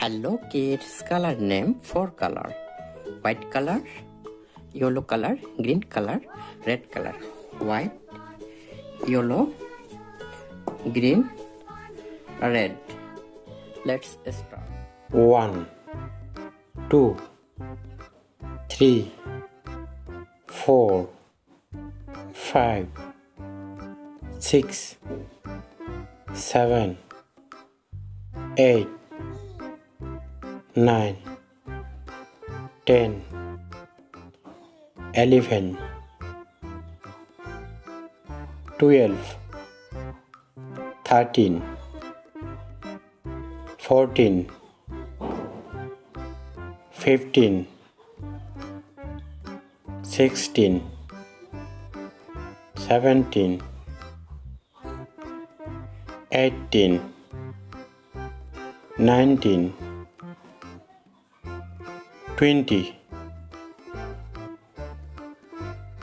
Hello kids, color name 4 color. White color, yellow color, green color, red color. White, yellow, green, red. Let's start. 1, 2, 3, 4, 5, 6, 7, 8, 9, 10, 11, 12, 13, 14, 15, 16, 17, 18, 19, 20,